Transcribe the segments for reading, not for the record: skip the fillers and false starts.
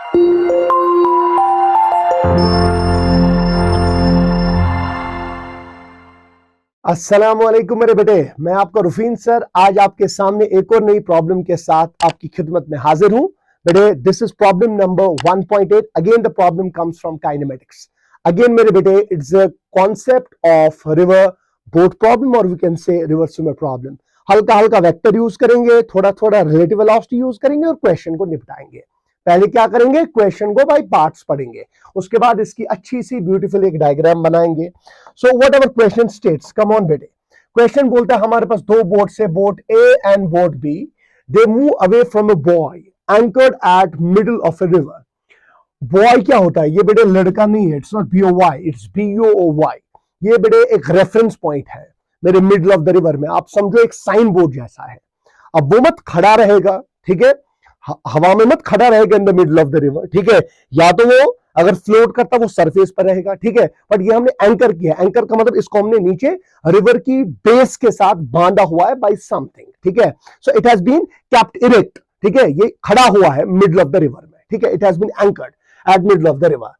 अस्सलाम वालेकुम मेरे बेटे, मैं आपका रुफीन सर आज आपके सामने एक और नई प्रॉब्लम के साथ आपकी खिदमत में हाजिर हूं। बेटे, this is problem number 1.8। Again the problem comes from kinematics. Again मेरे बेटे, it's a concept of river boat problem और we can say river swimmer problem. हल्का हल्का वेक्टर यूज करेंगे, थोड़ा थोड़ा रिलेटिव वेलोसिटी यूज करेंगे और क्वेश्चन को निपटाएंगे। पहले क्या करेंगे, क्वेश्चन को बाय पार्ट्स पढ़ेंगे, उसके बाद इसकी अच्छी सी ब्यूटीफुल एक डायग्राम बनाएंगे। So whatever question states, come on बेटे। क्वेश्चन बोलता है हमारे पास दो बोट्स है, boat A and boat B. They move away from a buoy anchored at middle of a river. Buoy क्या होता है, ये बेटे लड़का नहीं है, it's not B O Y, it's B O O Y. ये बेटे एक रेफरेंस पॉइंट है मेरे मिडल ऑफ द रिवर में। आप समझो एक साइन बोर्ड जैसा है। अब वो मत खड़ा रहेगा, ठीक है, हवा में मत खड़ा रहेगा in the middle of the river, ठीक है। या तो वो अगर फ्लोट करता वो सरफेस पर रहेगा, ठीक है, बट ये हमने एंकर किया। एंकर का मतलब इसको हमने नीचे रिवर की बेस के साथ बांधा हुआ है बाय समथिंग, ठीक है। So it has been kept erect, ठीक है, ये खड़ा हुआ है मिडल ऑफ द रिवर में, ठीक है। It has been anchored at middle of the river.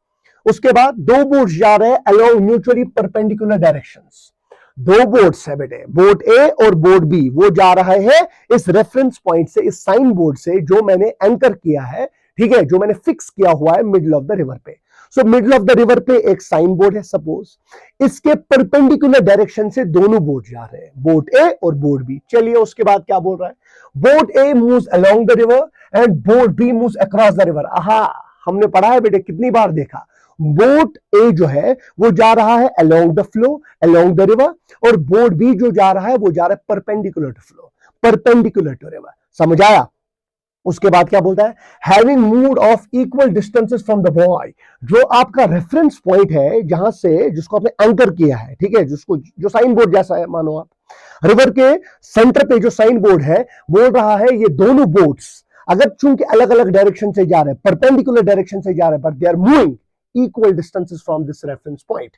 उसके बाद दो बोट्स जा रहे हैं अलोंग म्यूचुअली परपेंडिकुलर डायरेक्शंस। दो बोट्स है बेटे, बोट ए और बोट बी, वो जा रहा है इस रेफरेंस पॉइंट से, इस साइन बोर्ड से जो मैंने एंकर किया है, ठीक है, जो मैंने फिक्स किया हुआ है मिडल ऑफ द रिवर पे। So middle of the river पे एक साइन बोर्ड है सपोज, इसके परपेंडिकुलर डायरेक्शन से दोनों बोट जा रहे हैं, बोट ए और बोट बी। चलिए उसके बाद क्या बोल रहा है, boat A moves along the river and boat B moves across the river. आहा, हमने पढ़ा है बेटे, कितनी बार देखा। बोट ए जो है वो जा रहा है along the flow, along the river, और बोट बी जो जा रहा है वो जा रहा है perpendicular to flow, perpendicular to river. समझ आया। उसके बाद क्या बोलता है, having moved off equal distances from the buoy. जो आपका रेफरेंस पॉइंट है, जहां से जिसको आपने एंकर किया है, ठीक है, जिसको जो साइन बोर्ड जैसा है, मानो आप रिवर के सेंटर पे जो साइन बोर्ड है, बोल रहा है ये दोनों बोट्स अगर चूंकि अलग अलग डायरेक्शन से जा रहे हैं, परपेंडिकुलर डायरेक्शन से जा रहे हैं, but they are moving equal distances from this reference point.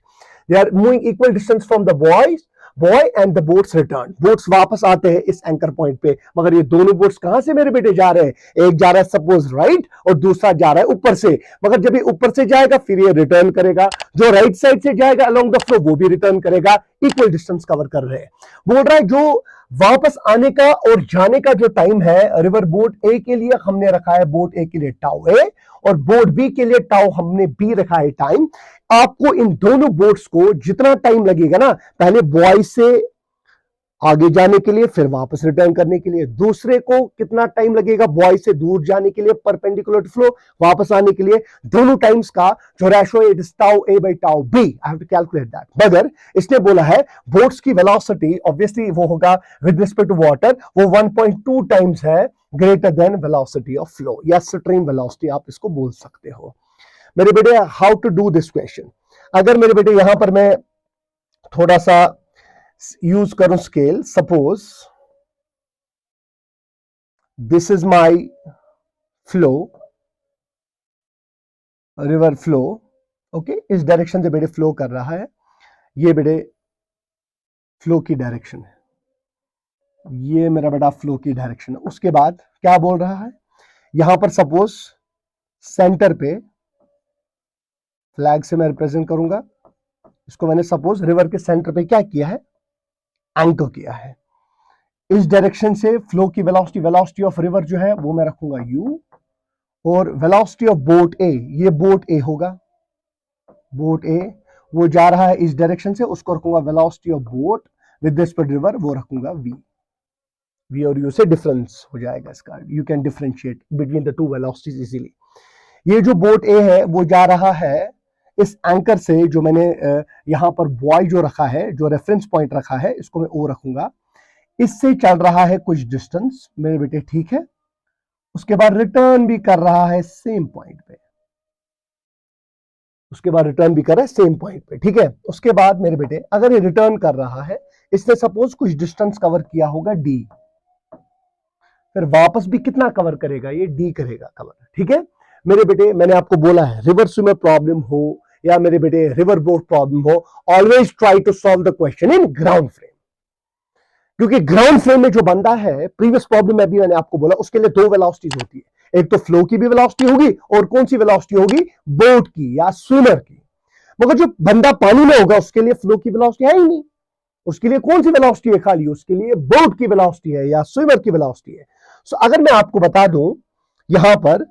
They are moving equal distance from the boy and the boats return. boats वापस आते हैं इस एंकर पॉइंट पे, मगर ये दोनों बोट्स कहां से मेरे बेटे जा रहे हैं, एक जा रहा है सपोज राइट और दूसरा जा रहा है ऊपर से। मगर जब ये ऊपर से जाएगा फिर ये रिटर्न करेगा, जो राइट साइड से जाएगा अलोंग द फ्लो वो भी रिटर्न करेगा। इक्वल डिस्टेंस कवर कर रहे हैं। बोल रहा है जो वापस आने का और जाने का जो टाइम है रिवर बोट ए के लिए हमने रखा है, बोट ए के लिए टाउ ए और बोट बी के लिए टाउ हमने बी रखा है टाइम। आपको इन दोनों बोट्स को जितना टाइम लगेगा ना, पहले बॉय से आगे जाने के लिए फिर वापस रिटर्न करने के लिए, दूसरे को कितना टाइम लगेगा बॉय से दूर जाने के लिए परपेंडिकुलर टू फ्लो वापस आने के लिए, दोनों टाइम्स का जो रेशो है it is tau A by tau B. I have to calculate that. मगर इसने बोला है बोट्स की वेलोसिटी ऑब्वियसली वो होगा विद रिस्पेक्ट टू वाटर, वो 1.2 टाइम्स है greater than velocity of flow या स्ट्रीम वेलोसिटी, आप इसको बोल सकते हो। मेरे बेटे, how to do this question. अगर मेरे बेटे यहां पर मैं थोड़ा सा यूज करूं scale, suppose this is my flow, river flow, okay, इस डायरेक्शन से बेटे फ्लो कर रहा है, ये बेटे फ्लो की डायरेक्शन है, ये मेरा बेटा फ्लो की डायरेक्शन है। उसके बाद क्या बोल रहा है, यहां पर सपोज सेंटर पे फ्लैग से मैं रिप्रेजेंट करूंगा इसको, मैंने सपोज रिवर के सेंटर पे क्या किया है, एंकर किया है। इस डायरेक्शन से फ्लो की वेलोसिटी, वेलोसिटी ऑफ रिवर जो है वो मैं रखूंगा u, और वेलोसिटी ऑफ बोट ए, ये बोट ए होगा, बोट ए वो जा रहा है इस डायरेक्शन से, उसको रखूंगा velocity of boat with respect river, वो रखूंगा v और u से डिफरेंस हो जाएगा इसका, you can differentiate between the two velocities easily. ये जो बोट ए है वो जा रहा है इस एंकर से, जो मैंने यहां पर बॉय जो रखा है, जो रेफरेंस पॉइंट रखा है, इसको मैं ओ रखूंगा, इससे चल रहा है कुछ डिस्टेंस मेरे बेटे, ठीक है। उसके बाद रिटर्न भी कर रहा है सेम पॉइंट पे, उसके बाद रिटर्न भी कर रहा है सेम पॉइंट पे, ठीक है। उसके बाद मेरे बेटे अगर ये रिटर्न कर रहा है, इसने सपोज कुछ डिस्टेंस कवर किया होगा डी, फिर वापस भी कितना कवर करेगा, ये डी करेगा कवर, ठीक है। मेरे बेटे मैंने आपको बोला है रिवर स्विमर प्रॉब्लम हो या मेरे बेटे रिवर बोट प्रॉब्लम हो, always try to solve the question in ground frame, क्योंकि ग्राउंड फ्रेम में जो बंदा है, प्रीवियस प्रॉब्लम में भी मैंने आपको बोला उसके लिए दो वेलोसिटीज होती है, एक तो फ्लो की भी वेलोसिटी होगी और कौन सी वेलोसिटी होगी, बोट की या स्विमर की। मगर जो बंदा पानी में होगा उसके लिए फ्लो की वेलोसिटी है ही नहीं, उसके लिए कौन सी वेलोसिटी है, खाली उसके लिए बोट की वेलोसिटी है या स्विमर की वेलोसिटी है। सो अगर मैं आपको बता दूं यहां पर,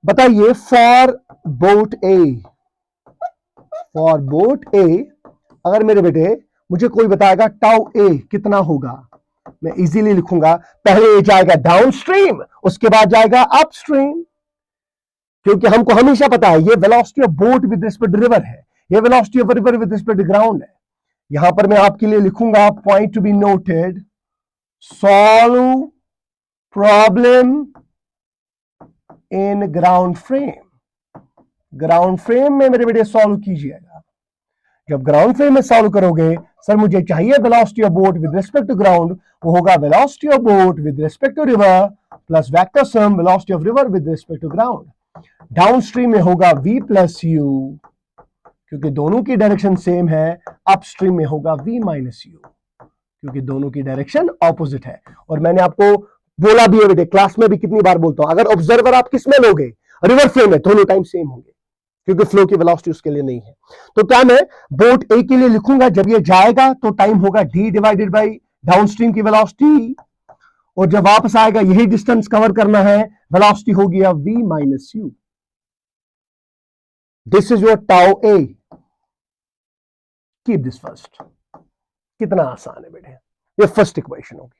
बताइए for boat A, for boat A अगर मेरे बेटे मुझे कोई बताएगा टाउ ए कितना होगा, मैं इजीली लिखूंगा, पहले ये जाएगा डाउन स्ट्रीम, उसके बाद जाएगा अप स्ट्रीम, क्योंकि हमको हमेशा पता है ये velocity of boat with respect to river है, ये velocity of river with respect to ground है। यहां पर मैं आपके लिए लिखूंगा point to be noted, solve problem in ground frame. Ground frame में मेरे बेटे सॉल्व कीजिएगा। जब ग्राउंड फ्रेम में सॉल्व करोगे, सर मुझे चाहिए velocity of boat with respect to ground, वो होगा velocity of boat with respect to river plus vector sum velocity of river with respect to ground. Downstream में होगा v प्लस यू, क्योंकि दोनों की डायरेक्शन सेम है। Upstream में होगा v माइनस यू, क्योंकि दोनों की डायरेक्शन ऑपोजिट है। और मैंने आपको बोला भी है बेटे, क्लास में भी कितनी बार बोलता हूं, अगर ऑब्जर्वर आप किस में लोगे, रिवर फ्लो में, दोनों टाइम सेम होंगे, क्योंकि फ्लो की वेलोसिटी उसके लिए नहीं है। तो क्या मैं बोट ए के लिए लिखूंगा, जब ये जाएगा तो टाइम होगा d डिवाइडेड बाई डाउनस्ट्रीम की वेलोसिटी, और जब वापस आएगा यही डिस्टेंस कवर करना है, वेलोसिटी होगी अब v minus you. This is your tau A, keep this first. कितना आसान है बेटे, ये फर्स्ट इक्वेशन होगी।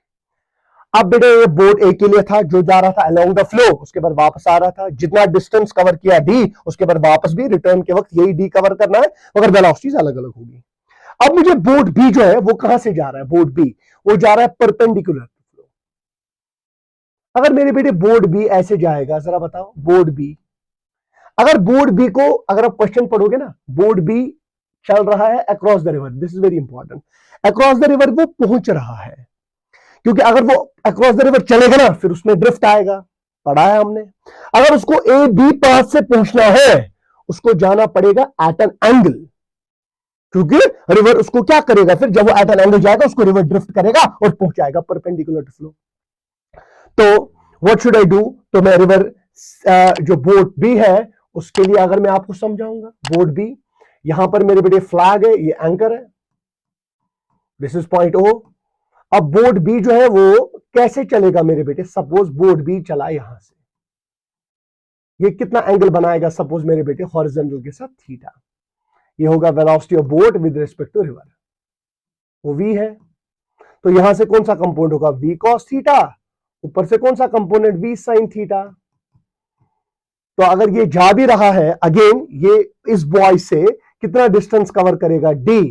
अब बेटे ये बोट ए के लिए था, जो जा रहा था अलोंग द फ्लो, उसके बाद वापस आ रहा था, जितना डिस्टेंस कवर किया डी, उसके बाद वापस भी रिटर्न के वक्त यही डी कवर करना है, मगर वेलोसिटीज अलग अलग होगी। अब मुझे बोट बी जो है वो कहां से जा रहा है, बोट बी वो जा रहा है परपेंडिकुलर फ्लो। अगर मेरे बेटे बोट बी ऐसे जाएगा, जरा बताओ बोट बी, अगर बोट बी को अगर आप क्वेश्चन पढ़ोगे ना, बोट बी चल रहा है across the river, this is very important, across the river वो पहुंच रहा है, क्योंकि अगर वो अक्रॉस द रिवर चलेगा ना फिर उसमें ड्रिफ्ट आएगा, पढ़ा है हमने। अगर उसको ए बी पाथ से पहुंचना है, उसको जाना पड़ेगा एट एन एंगल, क्योंकि रिवर उसको क्या करेगा, फिर जब वो एट एन एंगल जाएगा उसको रिवर ड्रिफ्ट करेगा और पहुंचाएगा परपेंडिकुलर टू फ्लो। तो व्हाट शुड आई डू, तो मैं रिवर जो बोट बी है उसके लिए अगर मैं आपको समझाऊंगा, बोट बी यहां पर मेरे बेटे फ्लैग है, ये एंकर है, दिस इज पॉइंट ओ। अब बोट बी जो है वो कैसे चलेगा मेरे बेटे, सपोज बोट बी चला यहां से, ये कितना एंगल बनाएगा, सपोज मेरे बेटे हॉरिजॉन्टल के साथ थीटा, ये होगा velocity of boat with respect to river, वो v है। तो यहां से कौन सा कंपोनेंट होगा, v cos थीटा, ऊपर से कौन सा कंपोनेंट v sin थीटा। तो अगर ये जा भी रहा है, अगेन ये इस बॉय से कितना डिस्टेंस कवर करेगा, d,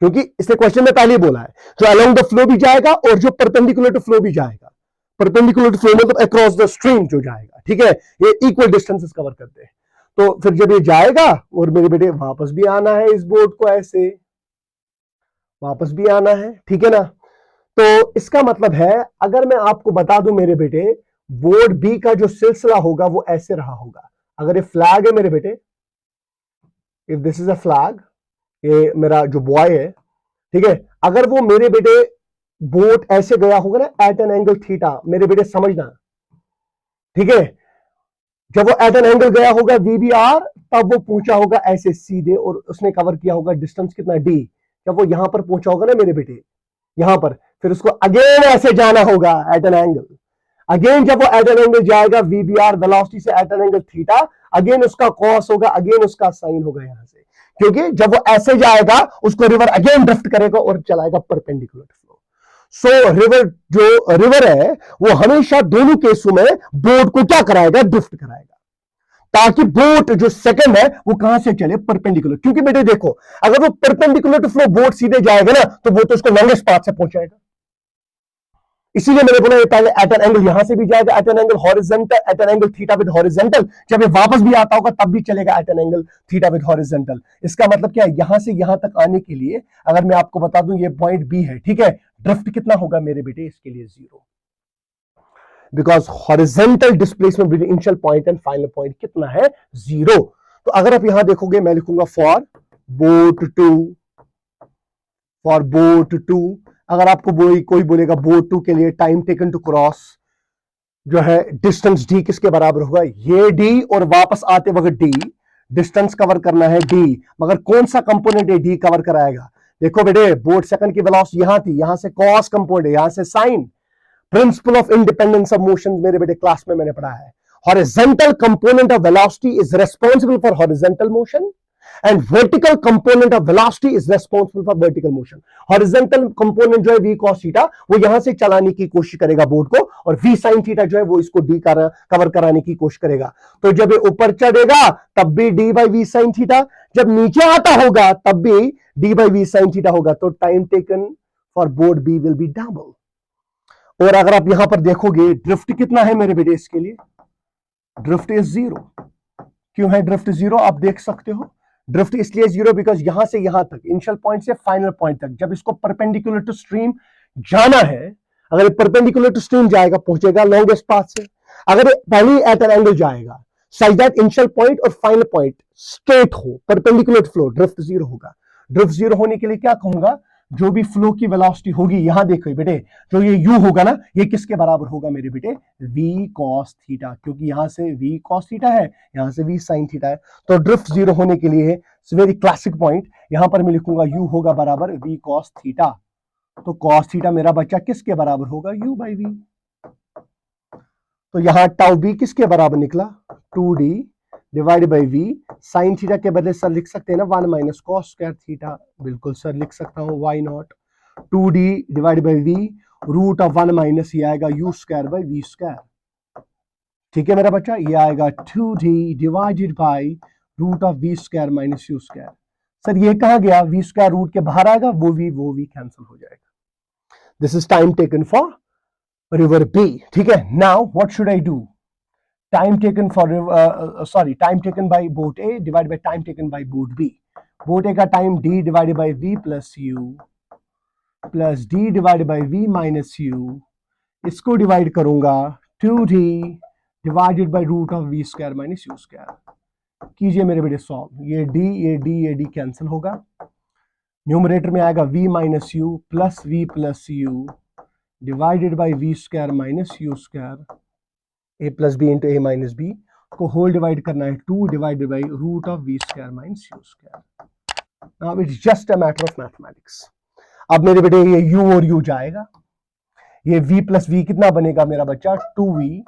क्योंकि इसने क्वेश्चन में पहले ही बोला है जो अलोंग द फ्लो भी जाएगा और जो परपेंडिकुलर टू फ्लो भी जाएगा। परपेंडिकुलर टू फ्लो मतलब अक्रॉस द स्ट्रीम जो जाएगा, ठीक है, ये इक्वल डिस्टेंसेस कवर करते हैं। तो फिर जब ये जाएगा और मेरे बेटे वापस भी आना है, इस बोट को ऐसे वापस भी आना है, ठीक है ना। तो इसका मतलब है, अगर मैं आपको बता दूं मेरे बेटे, बोट बी का जो सिलसिला होगा वो ऐसे रहा होगा। अगर ये फ्लैग है मेरे बेटे, if this is a flag, ये मेरा जो बॉय है, ठीक है, अगर वो मेरे बेटे बोट ऐसे गया होगा ना एट एन एंगल थीटा, मेरे बेटे समझना, ठीक है, जब वो एट एन एंगल गया होगा वीबीआर, तब वो पहुंचा होगा ऐसे सीधे और उसने कवर किया होगा डिस्टेंस कितना डी। जब वो यहां पर पहुंचा होगा ना मेरे बेटे यहां पर, फिर उसको अगेन ऐसे जाना होगा एट एन एंगल, अगेन जब वो एट एन एंगल जाएगा वीबीआर वेलोसिटी से at an angle theta, again उसका कॉस होगा, अगेन उसका साइन होगा यहां से, क्योंकि जब वो ऐसे जाएगा उसको रिवर अगेन ड्रिफ्ट करेगा और चलाएगा परपेंडिकुलर फ्लो। सो रिवर जो रिवर है वो हमेशा दोनों केसों में बोट को क्या कराएगा, ड्रिफ्ट कराएगा, ताकि बोट जो सेकंड है वो कहां से चले, परपेंडिकुलर। क्योंकि बेटे देखो, अगर वो परपेंडिकुलर टू फ्लो बोट सीधे जाएगा ना तो वो तो उसको लॉन्गेस्ट पाथ से पहुंचाएगा, इसीलिए मैंने बोला ये पहले एट एन एंगल यहां से भी जाएगा, at an angle horizontal, at an angle theta with horizontal, जब ये वापस भी आता होगा तब भी चलेगा at an angle theta with horizontal. इसका मतलब क्या है, यहां से यहां तक आने के लिए अगर मैं आपको बता दूं ये पॉइंट बी है, ठीक है, ड्रिफ्ट कितना होगा मेरे बेटे, इसके लिए 0, because horizontal displacement between initial point and final point कितना है, 0। तो अगर आप यहां देखोगे, मैं लिखूंगा फॉर बोट 2, फॉर बोट 2, अगर आपको कोई बोलेगा बोट 2 के लिए टाइम टेकन टू क्रॉस जो है डिस्टेंस डी किसके बराबर होगा, ये डी और वापस आते वक्त डी, डिस्टेंस कवर करना है डी, मगर कौन सा कंपोनेंट है डी कवर कराएगा। देखो बेटे बोर्ड सेकंड की वेलोसिटी यहां थी, यहां से कॉस कंपोनेंट है, यहां से sine. Principle of independence of motion मेरे बेटे क्लास में मैंने पढ़ा है। Horizontal component of velocity is responsible for horizontal motion and vertical component of velocity is responsible for vertical motion. Horizontal component जो है v cos theta वो यहां से चलाने की कोशिश करेगा बोर्ड को, और v sin theta जो है वो इसको d कवर कराने की कोशिश करेगा। तो जब ये ऊपर चढ़ेगा तब भी d by v sin theta, जब नीचे आता होगा तब भी d by v sin theta होगा। तो time taken for board b will be double. और अगर आप यहां पर देखोगे ड्रिफ्ट कितना है मेरे बेटे, इसके लिए ड्रिफ्ट इज 0। क्यों है ड्रिफ्ट 0 आप देख सकते हो। ड्रिफ्ट इसलिए 0 बिकॉज यहां से यहां तक, इनिशियल पॉइंट से फाइनल पॉइंट तक, जब इसको परपेंडिकुलर टू स्ट्रीम जाना है, अगर परपेंडिकुलर टू स्ट्रीम जाएगा पहुंचेगा लॉन्गेस्ट पाथ से। अगर पहले एट एन एंगल जाएगा सच दैट इनिशियल पॉइंट और फाइनल पॉइंट स्ट्रेट हो, परपेंडिकुलर फ्लो, ड्रिफ्ट 0 होगा। ड्रिफ्ट 0 होने के लिए क्या कहूंगा, जो भी फ्लो की वेलोसिटी होगी, यहां देखो बेटे जो ये u होगा ना, ये किसके बराबर होगा मेरे बेटे, v cos थीटा, क्योंकि यहां से v cos थीटा है, यहां से v sin थीटा है। तो ड्रिफ्ट 0 होने के लिए वेरी क्लासिक पॉइंट, यहां पर मैं लिखूंगा u होगा बराबर v cos थीटा। तो cos थीटा मेरा बच्चा किसके बराबर होगा, u by v। तो यहां टाउ b किसके बराबर निकला, 2d divide by v। Sine theta के बदले सर लिख सकते हैं ना 1 माइनस कॉस स्क्वायर थीटा, बिल्कुल सर लिख सकता हूं, why not. 2d divide by v, root of 1 minus ये आएगा u square by v square. ठीक है मेरा बच्चा, ये आएगा 2d divided by root of v square minus u square. Sir ये कहा गया, v स्क्वायर रूट के बाहर आएगा, वो v कैंसिल हो जाएगा। This is time taken for river b। ठीक है, now what should I do, time taken for time taken by boat A divided by time taken by boat B. boat A का time d divided by v plus u plus d divided by v minus u, इसको divide करूंगा 2d divided by root of v square minus u square. कीजिए मेरे बेटे solve, ये d cancel होगा, numerator में आएगा v minus u plus v plus u divided by v square minus u square, a plus B into A minus B को whole divide करना है 2 divided by root of V square minus U square. Now it's just a matter of mathematics. अब मेरे बेटे ये u और u जाएगा, ये v प्लस v कितना बनेगा मेरा बच्चा, 2v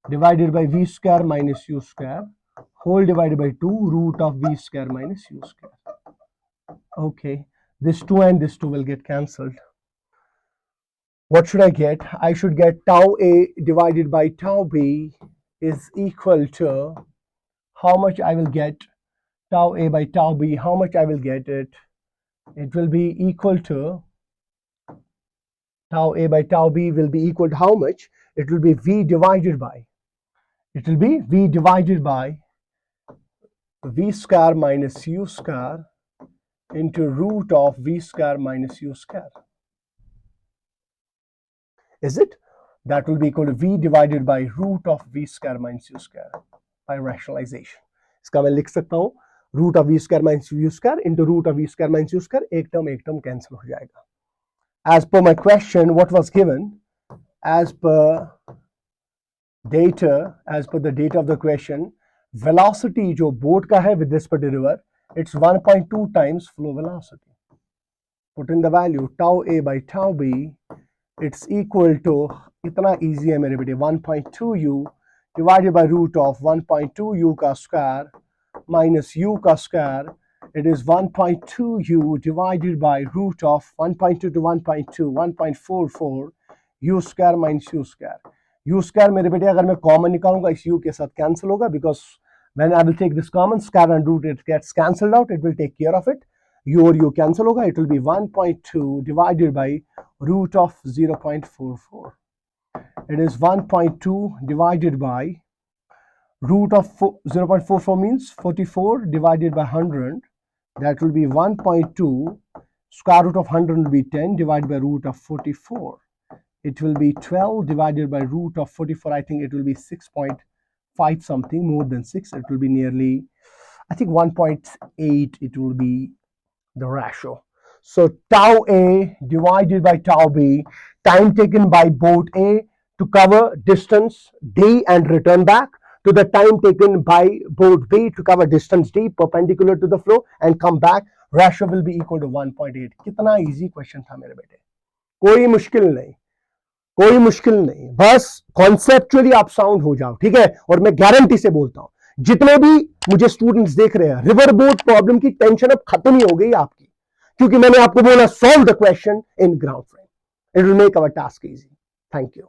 divided by V square minus U square whole divided by 2 root of V square minus U square. Okay, this 2 and this 2 will get cancelled. What should I get? I should get tau A divided by tau B is equal to, how much I will get, tau A by tau B, how much I will get it? It will be equal to, tau A by tau B will be equal to how much? It will be V divided by, it will be V divided by V square minus U square into root of V square minus U square. Is it? That will be equal to v divided by root of v square minus u square by rationalization. इसका मैं लिख सकता हूँ root of v square minus u square into root of v square minus u square, एक term cancel हो जाएगा। As per my question, what was given, as per the data of the question, velocity जो boat का है with respect to river, it's 1.2 times flow velocity. Put in the value tau A by tau B, it's equal to, इतना easy है मेरे बेटे, 1.2 u divided by root of 1.2 u का square minus u का square, it is 1.2 u divided by root of 1.2 to 1.2 1.44 u square minus u square. u square मेरे बेटे अगर मैं कॉमन निकालूंगा इस u के साथ कैंसिल होगा, because when I will take this common, square and root it gets cancelled out, it will take care of it, u और u कैंसिल होगा, it will be 1.2 divided by root of 0.44. It is 1.2 divided by root of 0.44 means 44 divided by 100, that will be 1.2, square root of 100 will be 10 divided by root of 44. It will be 12 divided by root of 44, I think it will be 6.5 something, more than 6, it will be nearly, I think 1.8 it will be the ratio. So tau A divided by tau B, time taken by boat A, to cover distance d and return back, to the time taken by boat B to cover distance d perpendicular to the flow and come back, ratio will be equal to 1.8. कितना easy question था मेरे बेटे, कोई मुश्किल नहीं, कोई मुश्किल नहीं, बस कॉन्सेप्चुअली आप साउंड हो जाओ, ठीक है। और मैं गारंटी से बोलता हूं जितने भी मुझे स्टूडेंट्स देख रहे हैं, रिवर बोट प्रॉब्लम की टेंशन अब खत्म ही हो गई आपकी, क्योंकि मैंने आपको बोला solve the question in ground frame, it will make our task easy. Thank you.